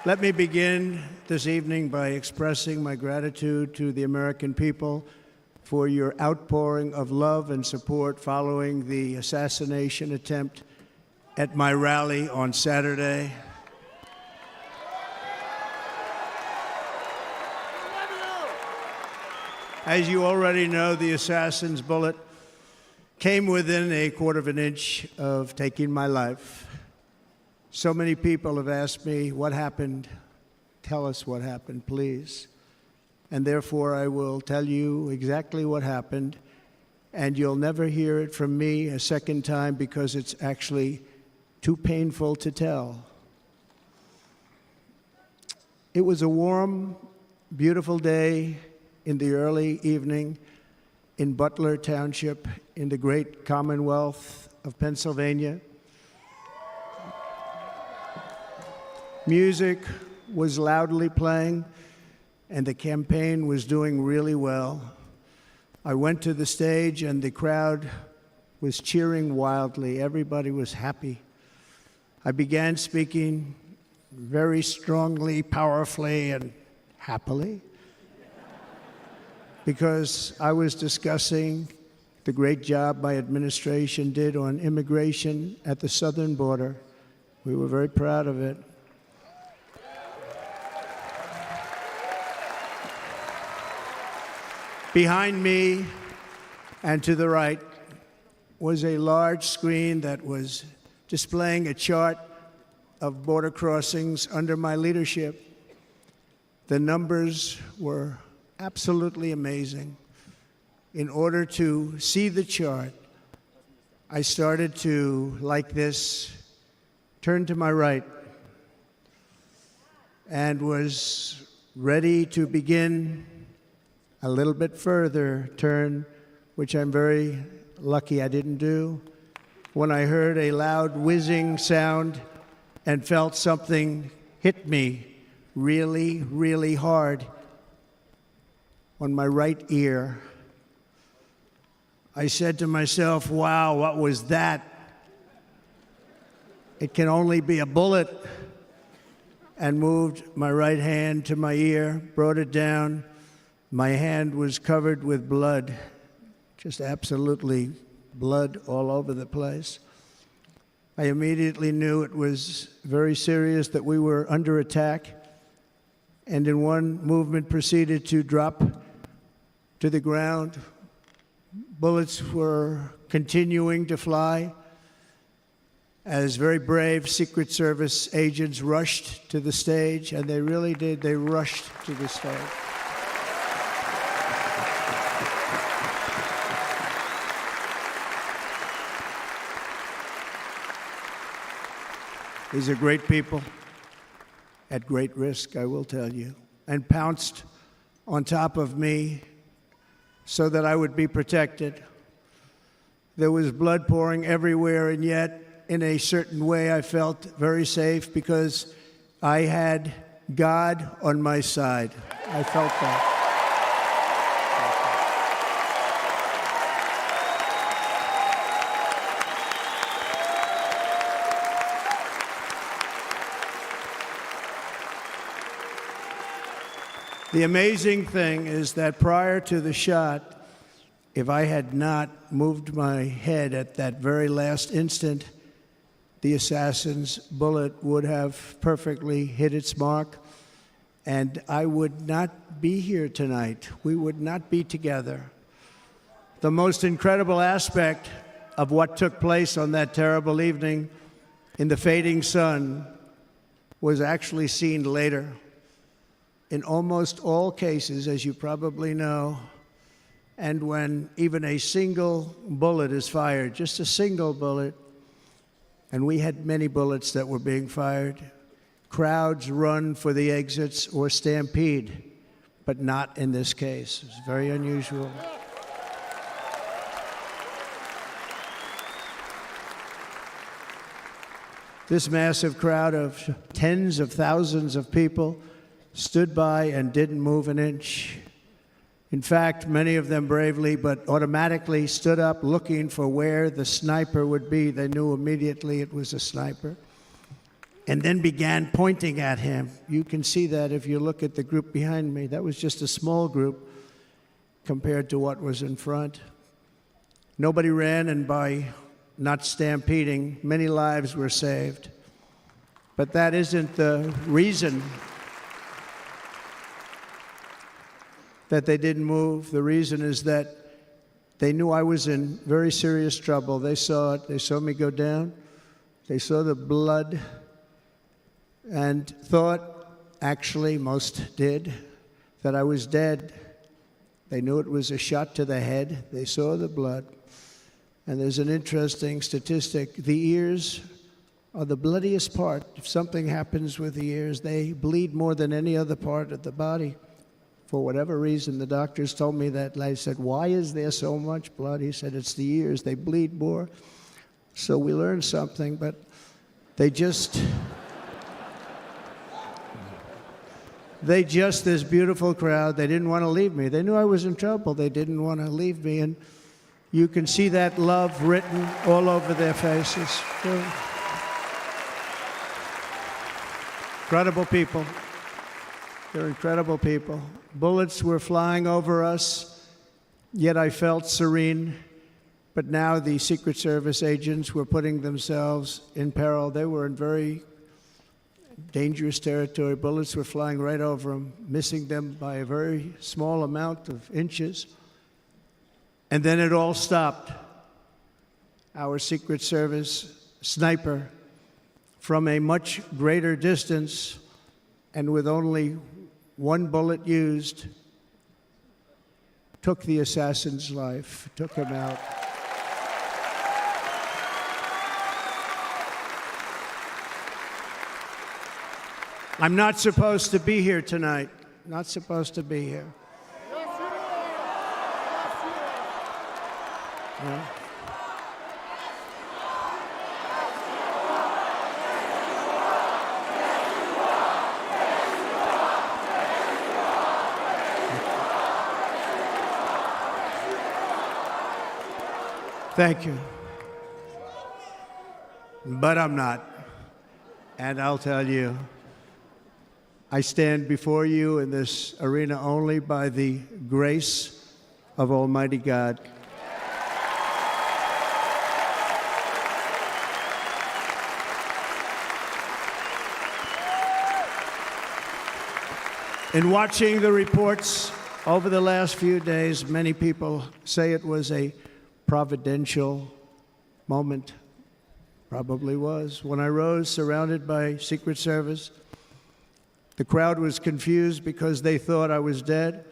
Let me begin this evening by expressing my gratitude to the American people for your outpouring of love and support following the assassination attempt at my rally on Saturday. As you already know, the assassin's bullet came within a quarter of an inch of taking my life. So many people have asked me, what happened? Tell us what happened, please. And therefore, I will tell you exactly what happened, and you'll never hear it from me a second time because it's actually too painful to tell. It was a warm, beautiful day in the early evening in Butler Township in the great Commonwealth of Pennsylvania. Music was loudly playing, and the campaign was doing really well. I went to the stage, and the crowd was cheering wildly. Everybody was happy. I began speaking very strongly, powerfully, and happily because I was discussing the great job my administration did on immigration at the southern border. We were very proud of it. Behind me and to the right was a large screen that was displaying a chart of border crossings under my leadership. The numbers were absolutely amazing. In order to see the chart, I started to, like this, turn to my right and was ready to begin a little bit further turn, which I'm very lucky I didn't do, when I heard a loud whizzing sound and felt something hit me really, really hard on my right ear. I said to myself, wow, what was that? It can only be a bullet. And moved my right hand to my ear, brought it down. My hand was covered with blood, just absolutely blood all over the place. I immediately knew it was very serious, that we were under attack, and in one movement proceeded to drop to the ground. Bullets were continuing to fly as very brave Secret Service agents rushed to the stage, and they really did. They rushed to the stage. These are great people at great risk, I will tell you, and pounced on top of me so that I would be protected. There was blood pouring everywhere, and yet, in a certain way, I felt very safe because I had God on my side. I felt that. The amazing thing is that prior to the shot, if I had not moved my head at that very last instant, the assassin's bullet would have perfectly hit its mark, and I would not be here tonight. We would not be together. The most incredible aspect of what took place on that terrible evening in the fading sun was actually seen later. In almost all cases, as you probably know, and when even a single bullet is fired, just a single bullet, and we had many bullets that were being fired, crowds run for the exits or stampede, but not in this case. It's very unusual. This massive crowd of tens of thousands of people stood by and didn't move an inch. In fact, many of them bravely but automatically stood up looking for where the sniper would be. They knew immediately it was a sniper. and then began pointing at him. You can see that if you look at the group behind me. That was just a small group compared to what was in front. Nobody ran, and by not stampeding, many lives were saved. But that isn't the reason that they didn't move. The reason is that they knew I was in very serious trouble. They saw it. They saw me go down. They saw the blood and thought, actually most did, that I was dead. They knew it was a shot to the head. They saw the blood. And there's an interesting statistic. The ears are the bloodiest part. If something happens with the ears, they bleed more than any other part of the body. For whatever reason, the doctors told me that. I said, why is there so much blood? He said, it's the ears. They bleed more. So we learned something, but this beautiful crowd, they didn't want to leave me. They knew I was in trouble. They didn't want to leave me. And you can see that love written all over their faces. Incredible people. They're incredible people. Bullets were flying over us, yet I felt serene. But now the Secret Service agents were putting themselves in peril. They were in very dangerous territory. Bullets were flying right over them, missing them by a very small amount of inches. And then it all stopped. Our Secret Service sniper, from a much greater distance and with only one bullet used, took the assassin's life, took him out. I'm not supposed to be here tonight. Not supposed to be here. Yeah. Thank you. But I'm not. And I'll tell you, I stand before you in this arena only by the grace of Almighty God. In watching the reports over the last few days, many people say it was a providential moment. Probably was. When I rose, surrounded by Secret Service, the crowd was confused because they thought I was dead,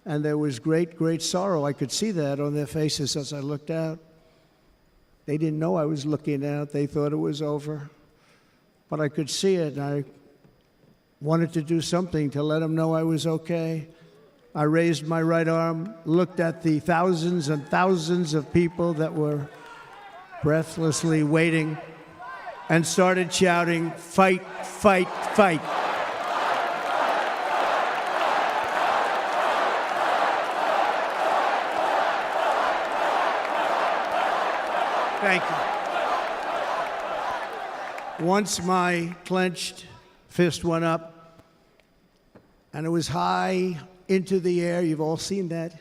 and there was great, great sorrow. I could see that on their faces as I looked out. They didn't know I was looking out. They thought it was over. But I could see it, and I wanted to do something to let them know I was okay. I raised my right arm, looked at the thousands and thousands of people that were breathlessly waiting, and started shouting, "Fight, fight, fight." Thank you. Once my clenched fist went up, and it was high into the air. You've all seen that.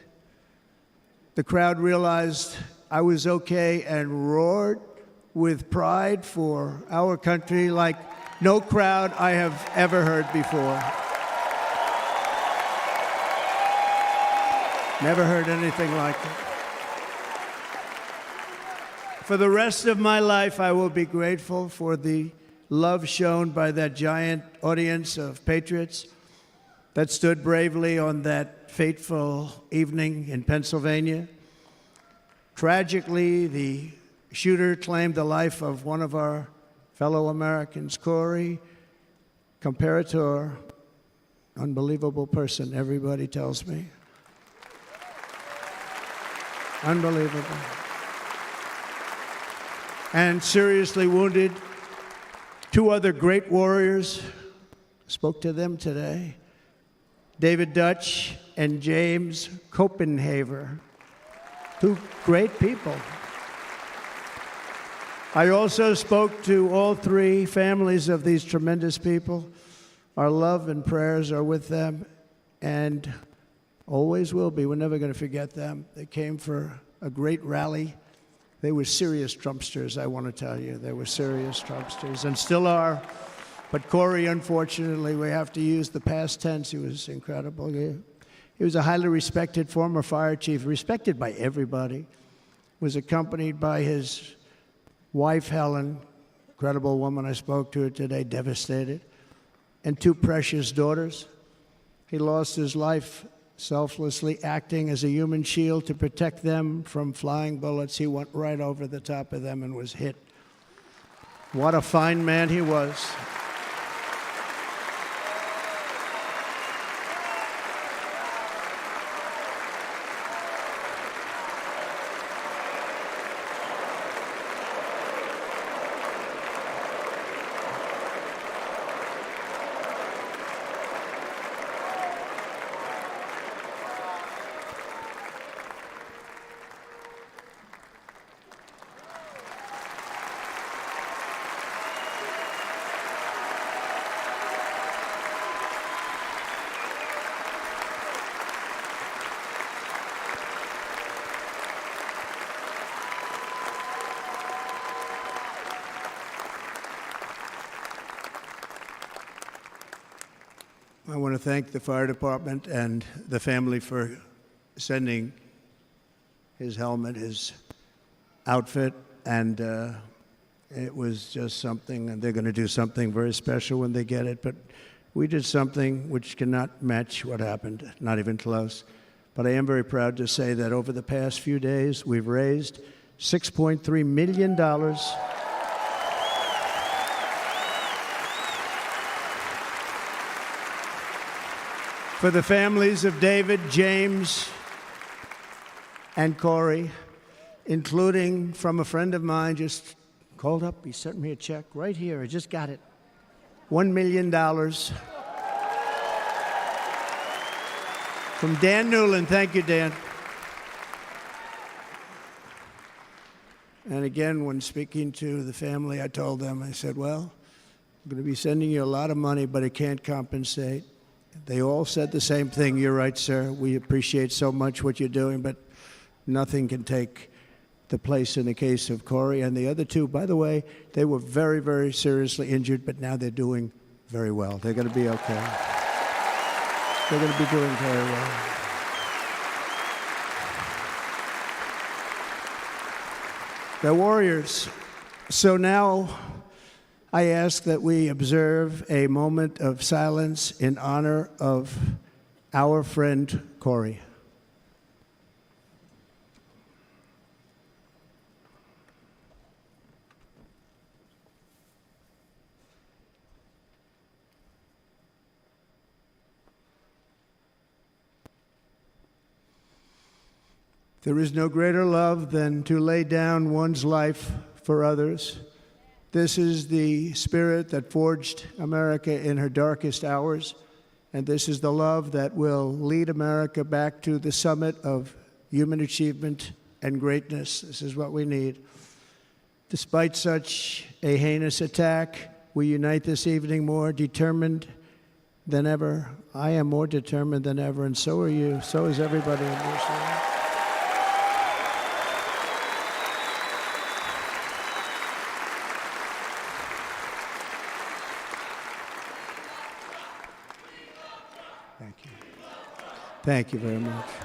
The crowd realized I was okay and roared with pride for our country like no crowd I have ever heard before. Never heard anything like it. For the rest of my life, I will be grateful for the love shown by that giant audience of patriots that stood bravely on that fateful evening in Pennsylvania. Tragically, the shooter claimed the life of one of our fellow Americans, Corey Comparator. Unbelievable person, everybody tells me. Unbelievable. And seriously wounded, two other great warriors. Spoke to them today. David Dutch and James Copenhaver. Two great people. I also spoke to all three families of these tremendous people. Our love and prayers are with them, and always will be. We're never going to forget them. They came for a great rally. They were serious Trumpsters, I want to tell you. They were serious Trumpsters, and still are. But Corey, unfortunately, we have to use the past tense. He was incredible. He was a highly respected former fire chief, respected by everybody. Was accompanied by his wife, Helen, incredible woman. I spoke to her today, devastated, and two precious daughters. He lost his life selflessly, acting as a human shield to protect them from flying bullets. He went right over the top of them and was hit. What a fine man he was. I want to thank the fire department and the family for sending his helmet, his outfit, and it was just something, and they're going to do something very special when they get it. But we did something which cannot match what happened, not even close. But I am very proud to say that over the past few days, we've raised $6.3 million for the families of David, James, and Corey, including from a friend of mine just called up. He sent me a check right here. I just got it. $1 million from Dan Newland. Thank you, Dan. And again, when speaking to the family, I told them, I said, well, I'm going to be sending you a lot of money, but it can't compensate. They all said the same thing. You're right, sir. We appreciate so much what you're doing, but nothing can take the place in the case of Corey. And the other two, by the way, they were very, very seriously injured, but now they're doing very well. They're going to be okay. They're going to be doing very well. They're warriors. So now I ask that we observe a moment of silence in honor of our friend Corey. There is no greater love than to lay down one's life for others. This is the spirit that forged America in her darkest hours, and this is the love that will lead America back to the summit of human achievement and greatness. This is what we need. Despite such a heinous attack, we unite this evening more determined than ever. I am more determined than ever, and so are you. So is everybody in this room. Thank you. Thank you very much.